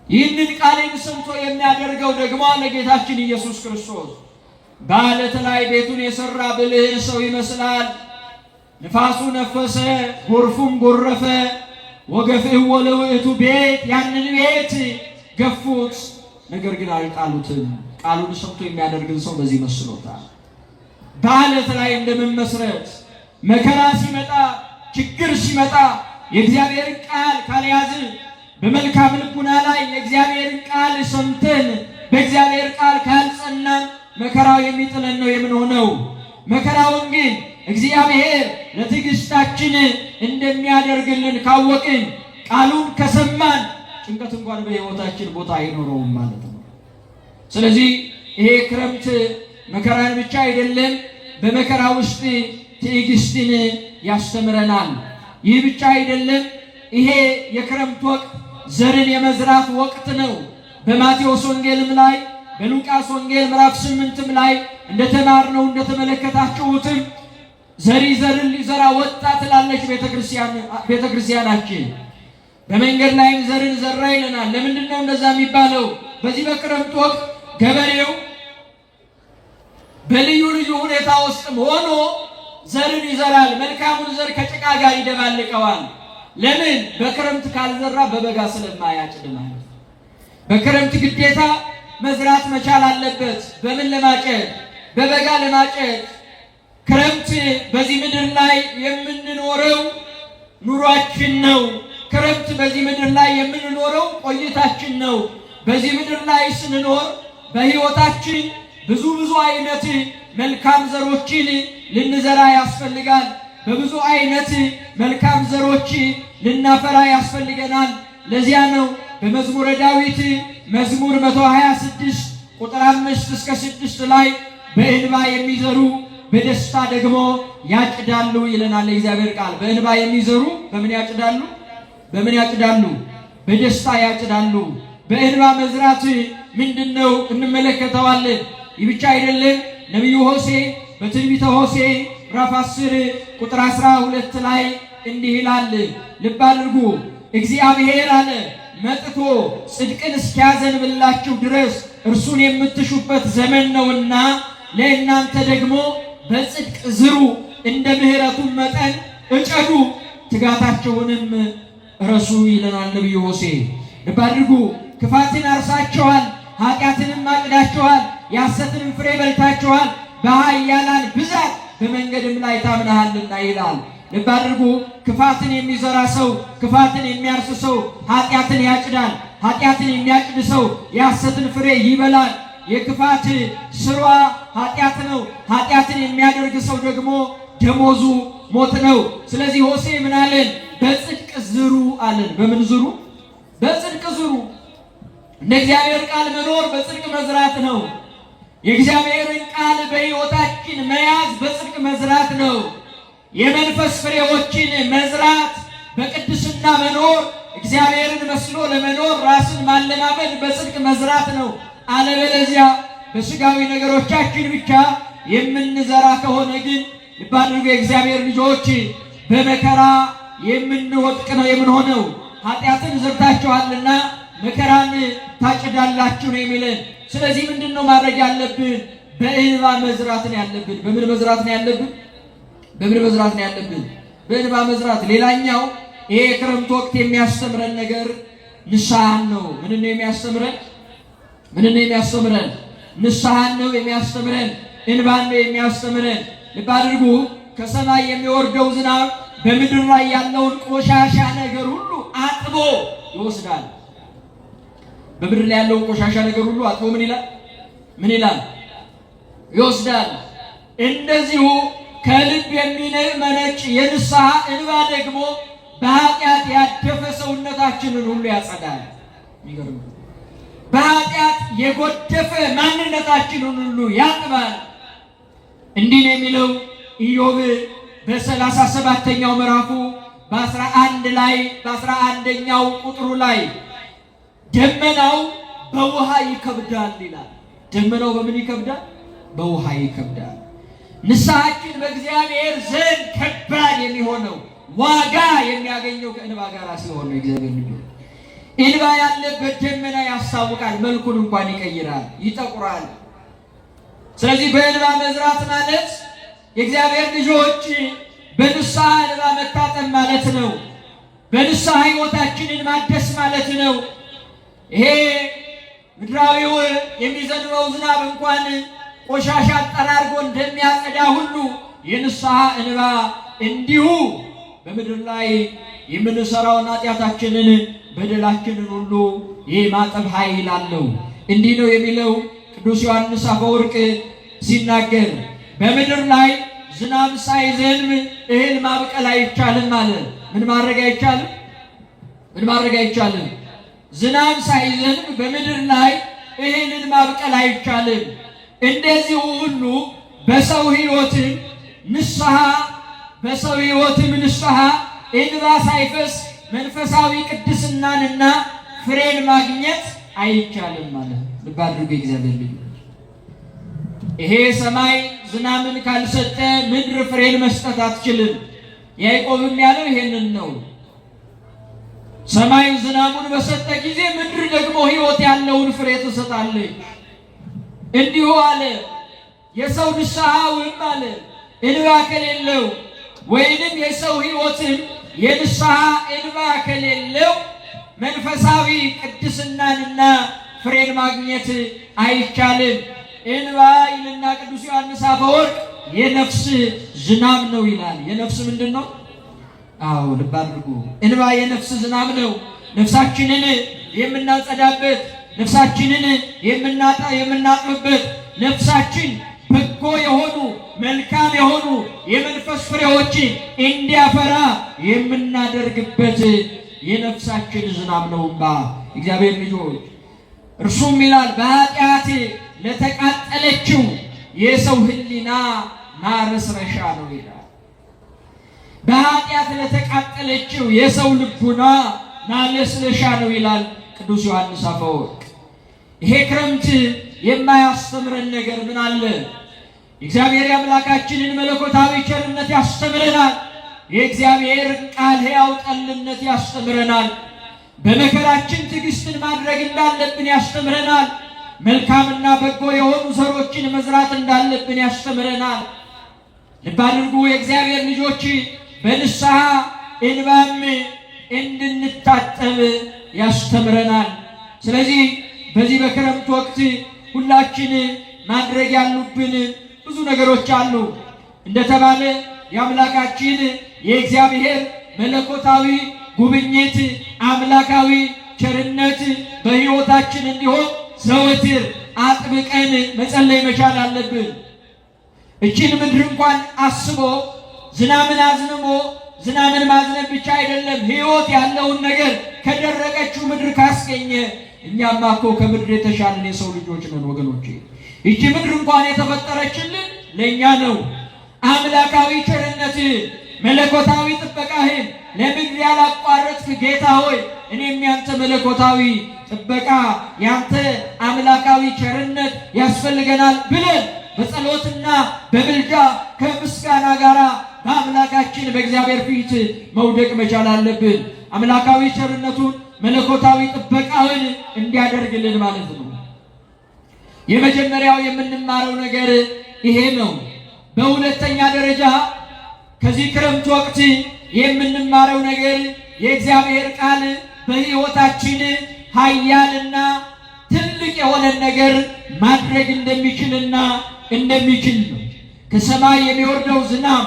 ይህንን ቃሌን ሰምቶ የሚያደርገው ደግሞ ለጌታችን ኢየሱስ ክርስቶስ በአለት ላይ ቤቱን የሰራ ብልህ ሰው ይመስላል። ንፋሱ ነፈሰ፣ ጎርፉም ጎረፈ፣ ወገፍእዎ ለውእቱ ቤት፣ ያንን ቤት ገፉት፣ ነገር ግን አልጣሉትም። ቃሉን ሰምቶ የሚያደርግን ሰው በዚህ መስሎታል። በአለት ላይ እንደመመስረት መከራ ሲመጣ ችግር ሲመጣ የእግዚአብሔርን ቃል ካልያዝ በመልካም ልቡና ላይ የእግዚአብሔርን ቃል ሰምተን በእግዚአብሔር ቃል ካልጸናን መከራው የሚጥለን ነው የምንሆነው። መከራውን ግን እግዚአብሔር ለትዕግስታችን እንደሚያደርግልን ካወቅን ቃሉን ከሰማን ጭንቀት እንኳን በሕይወታችን ቦታ አይኖረውም ማለት ነው። ስለዚህ ይሄ ክረምት መከራን ብቻ አይደለም፣ በመከራ ውስጥ ትዕግስትን ያስተምረናል። ይህ ብቻ አይደለም፣ ይሄ የክረምት ወቅት ዘርን የመዝራት ወቅት ነው። በማቴዎስ ወንጌልም ላይ በሉቃስ ወንጌል ምዕራፍ 8ም ላይ እንደተማርነው እንደተመለከታችሁትም ዘርን ሊዘራ ወጣ ትላለች ቤተክርስቲያናችን። በመንገድ ላይም ዘርን ዘራ ይለናል። ለምንድን ነው እንደዛ የሚባለው? በዚህ በክረምት ወቅት ገበሬው በልዩ ልዩ ሁኔታ ውስጥም ሆኖ ዘርን ይዘራል። መልካሙን ዘር ከጭቃ ጋር ይደባልቀዋል። ለምን? በክረምት ካልዘራ በበጋ ስለማያጭድ ማለት ነው። በክረምት ግዴታ መዝራት መቻል አለበት። በምን ለማጨድ? በበጋ ለማጨድ። ክረምት በዚህ ምድር ላይ የምንኖረው ኑሯችን ነው። ክረምት በዚህ ምድር ላይ የምንኖረው ቆይታችን ነው። በዚህ ምድር ላይ ስንኖር በሕይወታችን ብዙ አይነት መልካም ዘሮችን ልንዘራ ያስፈልጋል። በብዙ አይነት መልካም ዘሮች ልናፈራ ያስፈልገናል። ለዚያ ነው በመዝሙረ ዳዊት መዝሙር 126 ቁጥር 5 እስከ 6 ላይ በእንባ የሚዘሩ በደስታ ደግሞ ያጭዳሉ ይለናል የእግዚአብሔር ቃል። በእንባ የሚዘሩ በምን ያጭዳሉ? በምን ያጭዳሉ? በደስታ ያጭዳሉ። በእንባ መዝራት ምንድነው እንመለከተዋለን። ይህ ብቻ አይደለም። ነቢዩ ሆሴዕ በትንቢተ ሆሴዕ ምዕራፍ 10 ቁጥር 12 ላይ እንዲህ ይላል። ልብ አድርጉ። እግዚአብሔር አለ መጥቶ ጽድቅን እስኪያዘንብላችሁ ድረስ እርሱን የምትሹበት ዘመን ነውና ለእናንተ ደግሞ በጽድቅ ዝሩ፣ እንደ ምሕረቱም መጠን እጨዱ፣ ትጋታቸውንም ረሱ ይለናል ነቢዩ ሆሴዕ። ልብ አድርጉ። ክፋትን አርሳችኋል፣ ኃጢአትንም አጭዳችኋል፣ የሐሰትንም ፍሬ በልታችኋል፣ በኃያላን ብዛት በመንገድም ላይ ታምናሃልና ይላል። ልብ አድርጉ። ክፋትን የሚዘራ ሰው፣ ክፋትን የሚያርስ ሰው ኃጢአትን ያጭዳል። ኃጢአትን የሚያጭድ ሰው የሐሰትን ፍሬ ይበላል። የክፋት ስሯ ኃጢአት ነው። ኃጢአትን የሚያደርግ ሰው ደግሞ ደሞዙ ሞት ነው። ስለዚህ ሆሴዕ ምን አለን? በጽድቅ ዝሩ አለን። በምን ዝሩ? በጽድቅ ዝሩ። እንደ እግዚአብሔር ቃል መኖር በጽድቅ መዝራት ነው። የእግዚአብሔርን ቃል በሕይወታችን መያዝ በጽድቅ መዝራት ነው። የመንፈስ ፍሬዎችን መዝራት፣ በቅድስና መኖር፣ እግዚአብሔርን መስሎ ለመኖር ራስን ማለማመድ በጽድቅ መዝራት ነው። አለበለዚያ በስጋዊ ነገሮቻችን ብቻ የምንዘራ ከሆነ ግን ልብ አድርጉ የእግዚአብሔር ልጆች በመከራ የምንወድቅ ነው የምንሆነው። ኃጢአትን ዘርታችኋልና መከራን ታጭዳላችሁ ነው የሚለን። ስለዚህ ምንድነው ማድረግ ያለብን? በእንባ መዝራት ነው ያለብን። በምን መዝራት ነው ያለብን? በምን መዝራት ነው ያለብን? በእንባ መዝራት። ሌላኛው ይሄ ክረምት ወቅት የሚያስተምረን ነገር ንስሐን ነው። ምን ነው የሚያስተምረን? ንስሐን ነው የሚያስተምረን። እንባን ነው የሚያስተምረን። ልብ አድርጉ። ከሰማይ የሚወርደው ዝናብ በምድር ላይ ያለውን ቆሻሻ ነገር ሁሉ አጥቦ ይወስዳል። በምድር ላይ ያለውን ቆሻሻ ነገር ሁሉ አጥቦ ምን ይላል? ይወስዳል። እንደዚሁ ከልብ የሚመነጭ የንስሐ እንባ ደግሞ በኃጢአት ያደፈ ሰውነታችንን ሁሉ ያጸዳል። የሚገርም በኃጢአት የጎደፈ ማንነታችንን ሁሉ ያጥባል። እንዲህ ነው የሚለው ኢዮብ በ37ኛው ምዕራፉ በ11ኛው ቁጥሩ ላይ ደመናው በውሃ ይከብዳል ይላል። ደመናው በምን ይከብዳል? በውሃ ይከብዳል። ንስሐችን በእግዚአብሔር ዘንድ ከባድ የሚሆነው ዋጋ የሚያገኘው ከእንባ ጋር ሲሆን ነው። እግዚአብሔር ልጅ እንባ ያለበት ደመና ያስታውቃል፣ መልኩን እንኳን ይቀይራል፣ ይጠቁራል። ስለዚህ በእንባ መዝራት ማለት የእግዚአብሔር ልጆች በንስሐ እንባ መታጠብ ማለት ነው። በንስሐ ሕይወታችንን ማደስ ማለት ነው። ይሄ ምድራዊው የሚዘንበው ዝናብ እንኳን ቆሻሻ ጠራርጎ እንደሚያጸዳ ሁሉ የንስሐ እንባ እንዲሁ በምድር ላይ የምንሰራውን ኃጢአታችንን በደላችንን ሁሉ የማጠብ ኃይል አለው። እንዲህ ነው የሚለው ቅዱስ ዮሐንስ አፈወርቅ ሲናገር በምድር ላይ ዝናብ ሳይዘንብ እህል ማብቀል አይቻልም አለ። ምን ማድረግ አይቻልም? ዝናብ ሳይዘንብ በምድር ላይ እህልን ማብቀል አይቻልም። እንደዚሁ ሁሉ በሰው ሕይወትም ንስሐ እንባ ሳይፈስ መንፈሳዊ ቅድስናንና ፍሬን ማግኘት አይቻልም ማለት ልብ አድርጉ የእግዚአብሔር ልጆች። ይሄ ሰማይ ዝናብን ካልሰጠ ምድር ፍሬን መስጠት አትችልም። ያዕቆብም ያለው ይሄንን ነው። ሰማይ ዝናቡን በሰጠ ጊዜ ምድር ደግሞ ሕይወት ያለውን ፍሬ ትሰጣለች። እንዲሁ አለ የሰው ንስሐውም አለ እንባ ከሌለው ወይንም የሰው ሕይወትም የንስሐ እንባ ከሌለው መንፈሳዊ ቅድስናንና ፍሬን ማግኘት አይቻልም። እንባ ይልና ቅዱስ ዮሐንስ አፈወርቅ የነፍስ ዝናብ ነው ይላል። የነፍስ ምንድን ነው? አዎ ልብ አድርጉ። እንባ የነፍስ ዝናብ ነው። ነፍሳችንን የምናጸዳበት፣ ነፍሳችንን የምናጥብበት፣ ነፍሳችን በጎ የሆኑ መልካም የሆኑ የመንፈስ ፍሬዎችን እንዲያፈራ የምናደርግበት የነፍሳችን ዝናብ ነው እንባ። እግዚአብሔር ልጆች እርሱም ይላል በኃጢአት ለተቃጠለችው የሰው ሕሊና ማረስረሻ ነው ይላል። በኃጢአት ለተቃጠለችው የሰው ልቡና ማለስለሻ ነው ይላል ቅዱስ ዮሐንስ አፈወርቅ። ይሄ ክረምት የማያስተምረን ነገር ምን አለ? የእግዚአብሔር አምላካችንን መለኮታዊ ቸርነት ያስተምረናል። የእግዚአብሔር ቃል ሕያው ጠልነት ያስተምረናል። በመከራችን ትዕግስትን ማድረግ እንዳለብን ያስተምረናል። መልካምና በጎ የሆኑ ዘሮችን መዝራት እንዳለብን ያስተምረናል። ልብ አድርጉ የእግዚአብሔር ልጆች፣ በንስሐ እንባም እንድንታጠብ ያስተምረናል። ስለዚህ በዚህ በክረምት ወቅት ሁላችን ማድረግ ያሉብን ብዙ ነገሮች አሉ። እንደተባለ የአምላካችን የእግዚአብሔር መለኮታዊ ጉብኝት፣ አምላካዊ ቸርነት በሕይወታችን እንዲሆን ዘወትር አጥብቀን መጸለይ መቻል አለብን። እችን ምድር እንኳን አስቦ ዝናብን አዝንሞ ዝናብን ማዝነብ ብቻ አይደለም፣ ሕይወት ያለውን ነገር ከደረቀችው ምድር ካስገኘ እኛማ እኮ ከምድር የተሻለን የሰው ልጆች ነን ወገኖቼ። ይቺ ምድር እንኳን የተፈጠረችልን ለእኛ ነው። አምላካዊ ቸርነትህን መለኮታዊ ጥበቃህን ለምድር ያላቋረጥክ ጌታ ሆይ እኔም ያንተ መለኮታዊ ጥበቃ ያንተ አምላካዊ ቸርነት ያስፈልገናል ብለን በጸሎትና በምልጃ ከምስጋና ጋር በአምላካችን በእግዚአብሔር ፊት መውደቅ መቻል አለብን። አምላካዊ ቸርነቱን መለኮታዊ ጥበቃውን እንዲያደርግልን ማለት ነው። የመጀመሪያው የምንማረው ነገር ይሄ ነው። በሁለተኛ ደረጃ ከዚህ ክረምት ወቅት የምንማረው ነገር የእግዚአብሔር ቃል በሕይወታችን ኃያልና ትልቅ የሆነ ነገር ማድረግ እንደሚችልና እንደሚችል ነው። ከሰማይ የሚወርደው ዝናብ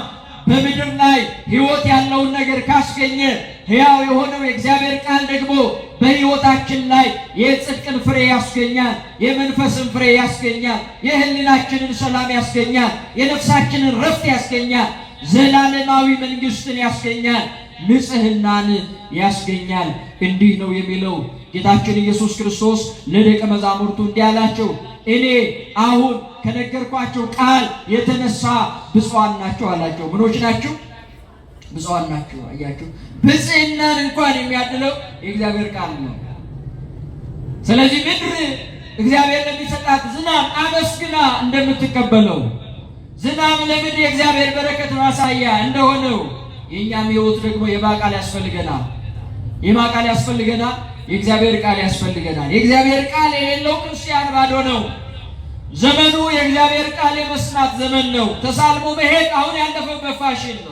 በምድር ላይ ሕይወት ያለውን ነገር ካስገኘ ሕያው የሆነው የእግዚአብሔር ቃል ደግሞ በሕይወታችን ላይ የጽድቅን ፍሬ ያስገኛል፣ የመንፈስን ፍሬ ያስገኛል፣ የህሊናችንን ሰላም ያስገኛል፣ የነፍሳችንን ረፍት ያስገኛል፣ ዘላለማዊ መንግስትን ያስገኛል፣ ንጽህናን ያስገኛል። እንዲህ ነው የሚለው ጌታችን ኢየሱስ ክርስቶስ ለደቀ መዛሙርቱ እንዲህ አላቸው፣ እኔ አሁን ከነገርኳቸው ቃል የተነሳ ብፁዓን ናቸው አላቸው። ምኖች ናቸው? ብፁዓን ናቸው። አያችሁ፣ ብፅዕናን እንኳን የሚያድለው የእግዚአብሔር ቃል ነው። ስለዚህ ምድር እግዚአብሔር ለሚሰጣት ዝናብ አመስግና እንደምትቀበለው ዝናብ ለምድር የእግዚአብሔር በረከት ማሳያ እንደሆነው የእኛም ሕይወት ደግሞ የማን ቃል ያስፈልገናል? የማን ቃል ያስፈልገናል? የእግዚአብሔር ቃል ያስፈልገናል። የእግዚአብሔር ቃል የሌለው ክርስቲያን ባዶ ነው። ዘመኑ የእግዚአብሔር ቃል የመስማት ዘመን ነው። ተሳልሞ መሄድ አሁን ያለፈበት ፋሽን ነው።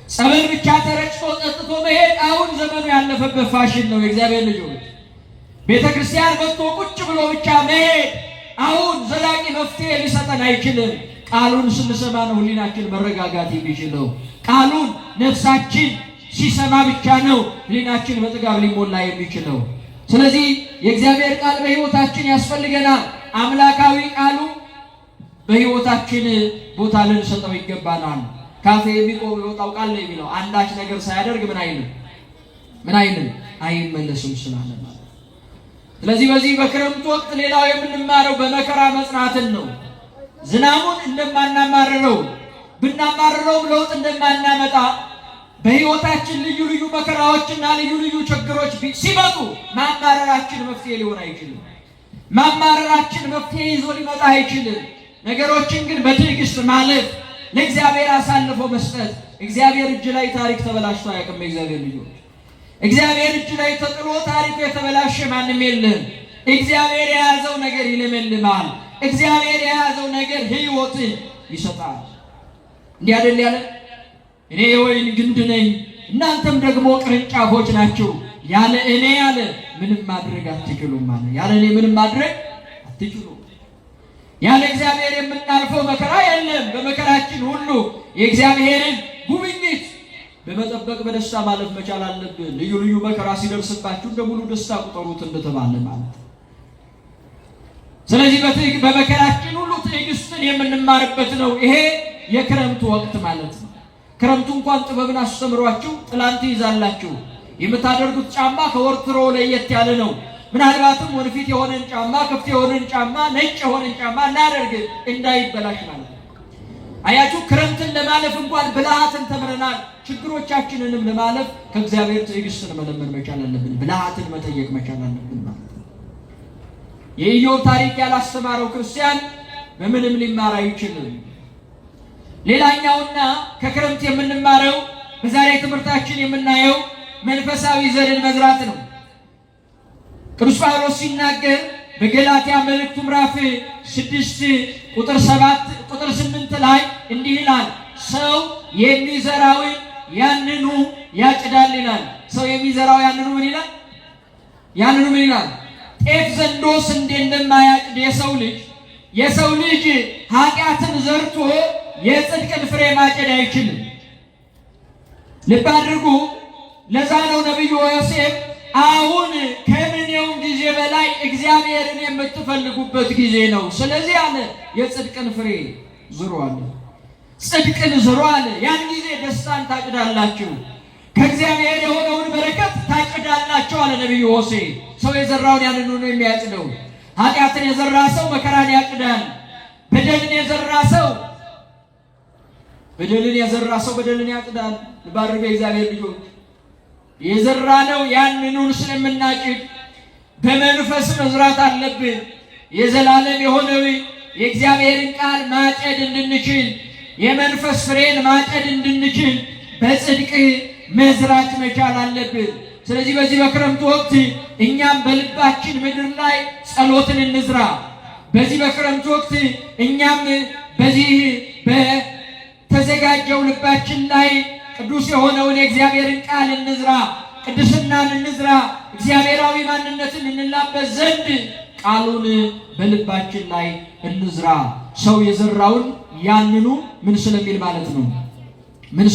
ጸበል ብቻ ተረጭቶ ጠጥቶ መሄድ አሁን ዘመኑ ያለፈበት ፋሽን ነው። የእግዚአብሔር ልጆች ቤተ ክርስቲያን መጥቶ ቁጭ ብሎ ብቻ መሄድ አሁን ዘላቂ መፍትሄ ሊሰጠን አይችልም። ቃሉን ስንሰማ ነው ሕሊናችን መረጋጋት የሚችለው። ቃሉን ነፍሳችን ሲሰማ ብቻ ነው ሕሊናችን በጥጋብ ሊሞላ የሚችለው። ስለዚህ የእግዚአብሔር ቃል በሕይወታችን ያስፈልገናል። አምላካዊ ቃሉ በሕይወታችን ቦታ ልንሰጠው ይገባናል። ካፌ የሚወጣው ቃል ነው የሚለው አንዳች ነገር ሳያደርግ ምን አይልም አይመለስም ስላለ ማለት። ስለዚህ በዚህ በክረምቱ ወቅት ሌላው የምንማረው በመከራ መጽናትን ነው። ዝናቡን እንደማናማርረው ብናማርረውም ለውጥ እንደማናመጣ በሕይወታችን ልዩ ልዩ መከራዎችና ልዩ ልዩ ችግሮች ሲመጡ ማማረራችን መፍትሄ ሊሆን አይችልም። ማማረራችን መፍትሄ ይዞ ሊመጣ አይችልም። ነገሮችን ግን በትዕግስት ማለፍ፣ ለእግዚአብሔር አሳልፎ መስጠት። እግዚአብሔር እጅ ላይ ታሪክ ተበላሽቶ አያውቅም። የእግዚአብሔር ልጆች እግዚአብሔር እጅ ላይ ተጥሎ ታሪኩ የተበላሸ ማንም የለም። እግዚአብሔር የያዘው ነገር ይለመልማል። እግዚአብሔር የያዘው ነገር ሕይወትን ይሰጣል። እንዲህ አይደል ያለ? እኔ የወይን ግንድ ነኝ እናንተም ደግሞ ቅርንጫፎች ናችሁ። ያለ እኔ ያለ ምንም ማድረግ አትችሉም ማለት። ያለ እኔ ምንም ማድረግ አትችሉም። ያለ እግዚአብሔር የምናልፈው መከራ የለም። በመከራችን ሁሉ የእግዚአብሔርን ጉብኝት በመጠበቅ በደስታ ማለፍ መቻል አለብን። ልዩ ልዩ መከራ ሲደርስባችሁ እንደ ሙሉ ደስታ ቁጠሩት እንደተባለ ማለት። ስለዚህ በመከራችን ሁሉ ትዕግስትን የምንማርበት ነው። ይሄ የክረምቱ ወቅት ማለት ነው። ክረምቱ እንኳን ጥበብን አስተምሯችሁ ጥላንት ይዛላችሁ። የምታደርጉት ጫማ ከወትሮ ለየት ያለ ነው። ምናልባትም ወንፊት የሆነን ጫማ፣ ክፍት የሆነን ጫማ፣ ነጭ የሆነን ጫማ እናደርግ እንዳይበላሽ ማለት ነው። አያችሁ፣ ክረምትን ለማለፍ እንኳን ብልሃትን ተምረናል። ችግሮቻችንንም ለማለፍ ከእግዚአብሔር ትዕግስትን መለመን መቻል አለብን። ብልሃትን መጠየቅ መቻል አለብን ማለት ነው። የኢዮብ ታሪክ ያላስተማረው ክርስቲያን በምንም ሊማር አይችልም። ሌላኛውና ከክረምት የምንማረው በዛሬ ትምህርታችን የምናየው መንፈሳዊ ዘርን መዝራት ነው። ቅዱስ ጳውሎስ ሲናገር በገላትያ መልእክቱ ምዕራፍ 6 ቁጥር 8 ላይ እንዲህ ይላል፣ ሰው የሚዘራውን ያንኑ ያጭዳል ይላል። ሰው የሚዘራው ያንኑ ምን ይላል? ያንኑ ምን ይላል? ጤፍ ዘንዶ ስንዴ እንደማያጭድ የሰው ልጅ ኃጢአትን ዘርቶ የጽድቅን ፍሬ ማጨድ አይችልም። ልብ አድርጉ። ለዛ ነው ነቢዩ ዮሴፍ አሁን ከምንየውም ጊዜ በላይ እግዚአብሔርን የምትፈልጉበት ጊዜ ነው። ስለዚህ አለ የጽድቅን ፍሬ ዝሩ አለ። ጽድቅን ዝሩ አለ። ያን ጊዜ ደስታን ታጭዳላችሁ፣ ከእግዚአብሔር የሆነውን በረከት ታጭዳላችሁ አለ ነቢዩ ዮሴፍ። ሰው የዘራውን ያንኑ ነው የሚያጭደው። ኃጢአትን የዘራ ሰው መከራን ያጭዳል። በደልን የዘራ ሰው በደልን ያጭዳል። ባርገ እግዚአብሔር ልጆች የዘራነው ያንኑን ስለምናጭድ በመንፈስ መዝራት አለብን። የዘላለም የሆነው የእግዚአብሔርን ቃል ማጨድ እንድንችል፣ የመንፈስ ፍሬን ማጨድ እንድንችል በጽድቅ መዝራት መቻል አለብን። ስለዚህ በዚህ በክረምቱ ወቅት እኛም በልባችን ምድር ላይ ጸሎትን እንዝራ። በዚህ በክረምቱ ወቅት እኛም በዚህ በተዘጋጀው ልባችን ላይ ቅዱስ የሆነውን የእግዚአብሔርን ቃል እንዝራ። ቅድስናን እንዝራ፣ እግዚአብሔራዊ ማንነትን እንላበስ ዘንድ ቃሉን በልባችን ላይ እንዝራ። ሰው የዘራውን ያንኑ ምን ስለሚል ማለት ነው? ምን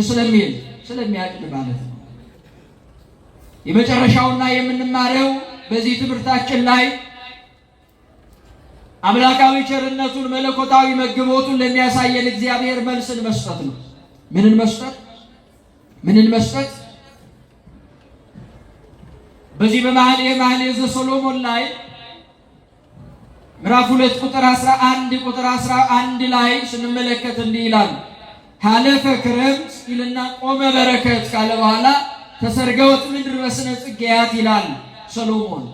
ስለሚል ስለሚያጭድ ማለት ነው። የመጨረሻውና የምንማረው በዚህ ትምህርታችን ላይ አምላካዊ ቸርነቱን መለኮታዊ መግቦቱን ለሚያሳየን እግዚአብሔር መልስን መስጠት ነው። ምንን መስጠት? በዚህ በመኃልየ ዘሰሎሞን ላይ ምዕራፍ 2 ቁጥር 11 ላይ ስንመለከት እንዲህ ይላል። ሀለፈ ክረምት ይልና ቆመ በረከት ካለ በኋላ ተሰርገወት ምድር በስነ ጽጌያት ይላል ሰሎሞን።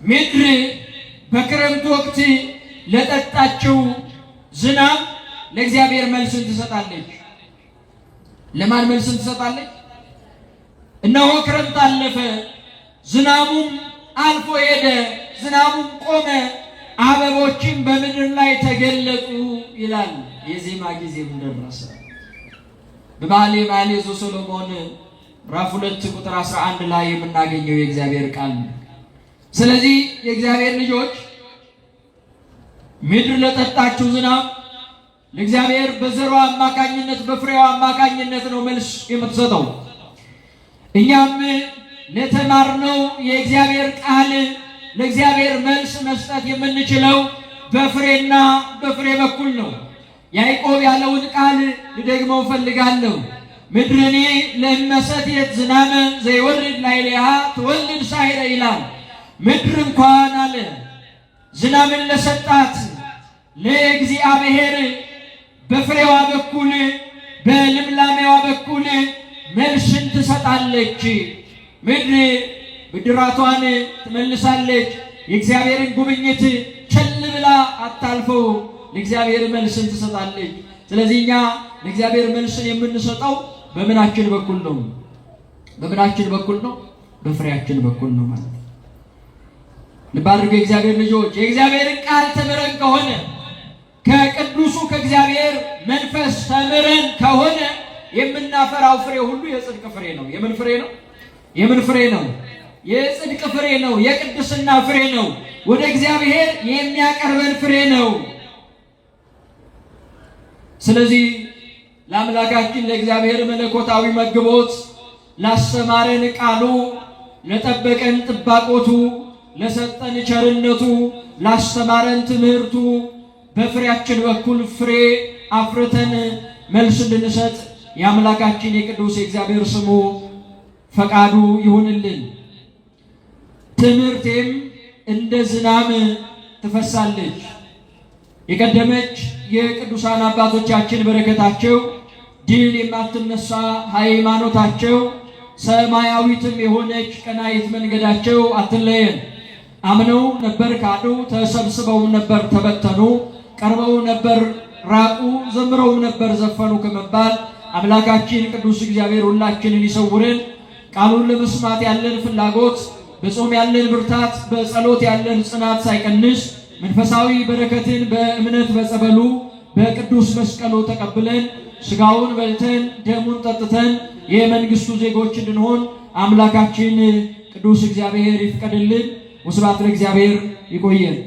ምድር በክረምት ወቅት ለጠጣችው ዝናብ ለእግዚአብሔር መልስን ትሰጣለች። ለማን መልስን ትሰጣለች? እነሆ ክረምት አለፈ፣ ዝናቡም አልፎ ሄደ፣ ዝናቡም ቆመ፣ አበቦችም በምድር ላይ ተገለጡ ይላል። የዜማ ጊዜም ደረሰ። በመኃልየ ዘሰሎሞን ምዕራፍ 2 ቁጥር 11 ላይ የምናገኘው የእግዚአብሔር ቃል ነው። ስለዚህ የእግዚአብሔር ልጆች ምድር ለጠጣችው ዝናብ ለእግዚአብሔር በዘሯ አማካኝነት በፍሬዋ አማካኝነት ነው መልስ የምትሰጠው። እኛም ለተማርነው የእግዚአብሔር ቃል ለእግዚአብሔር መልስ መስጠት የምንችለው በፍሬና በፍሬ በኩል ነው። ያዕቆብ ያለውን ቃል ልደግመው ፈልጋለሁ። ምድርኒ ለእመሰትየት ዝናመ ዘይወርድ ላዕሌሃ ትወልድ ሳዕረ ይላል። ምድር እንኳን አለ ዝናምን ለሰጣት ለእግዚአብሔር በፍሬዋ በኩል በልምላሜዋ በኩል መልስን ትሰጣለች። ምድር ብድራቷን ትመልሳለች። የእግዚአብሔርን ጉብኝት ቸል ብላ አታልፈው፣ ለእግዚአብሔር መልስን ትሰጣለች። ስለዚህ እኛ ለእግዚአብሔር መልስን የምንሰጠው በምናችን በኩል ነው? በፍሬያችን በኩል ነው ማለት ነው። ልብ አድርጉ የእግዚአብሔር ልጆች፣ የእግዚአብሔርን ቃል ተምረን ከሆነ ከቅዱሱ ከእግዚአብሔር መንፈስ ተምረን ከሆነ የምናፈራው ፍሬ ሁሉ የጽድቅ ፍሬ ነው። የምን ፍሬ ነው? የጽድቅ ፍሬ ነው። የቅድስና ፍሬ ነው። ወደ እግዚአብሔር የሚያቀርበን ፍሬ ነው። ስለዚህ ለአምላካችን ለእግዚአብሔር መለኮታዊ መግቦት፣ ላስተማረን ቃሉ፣ ለጠበቀን ጥባቆቱ፣ ለሰጠን ቸርነቱ፣ ላስተማረን ትምህርቱ በፍሬያችን በኩል ፍሬ አፍርተን መልስ እንድንሰጥ የአምላካችን የቅዱስ የእግዚአብሔር ስሙ ፈቃዱ ይሁንልን። ትምህርቴም እንደ ዝናም ትፈሳለች። የቀደመች የቅዱሳን አባቶቻችን በረከታቸው ድል የማትነሳ ሃይማኖታቸው ሰማያዊትም የሆነች ቀናይት መንገዳቸው አትለየን። አምነው ነበር ካዱ፣ ተሰብስበው ነበር ተበተኑ፣ ቀርበው ነበር ራቁ፣ ዘምረው ነበር ዘፈኑ ከመባል አምላካችን ቅዱስ እግዚአብሔር ሁላችንን ይሰውርን። ቃሉን ለመስማት ያለን ፍላጎት፣ በጾም ያለን ብርታት፣ በጸሎት ያለን ጽናት ሳይቀንስ መንፈሳዊ በረከትን በእምነት በጸበሉ በቅዱስ መስቀሉ ተቀብለን ስጋውን በልተን ደሙን ጠጥተን የመንግስቱ ዜጎች እንድንሆን አምላካችን ቅዱስ እግዚአብሔር ይፍቀድልን። ወስብሐት ለእግዚአብሔር። ይቆየን።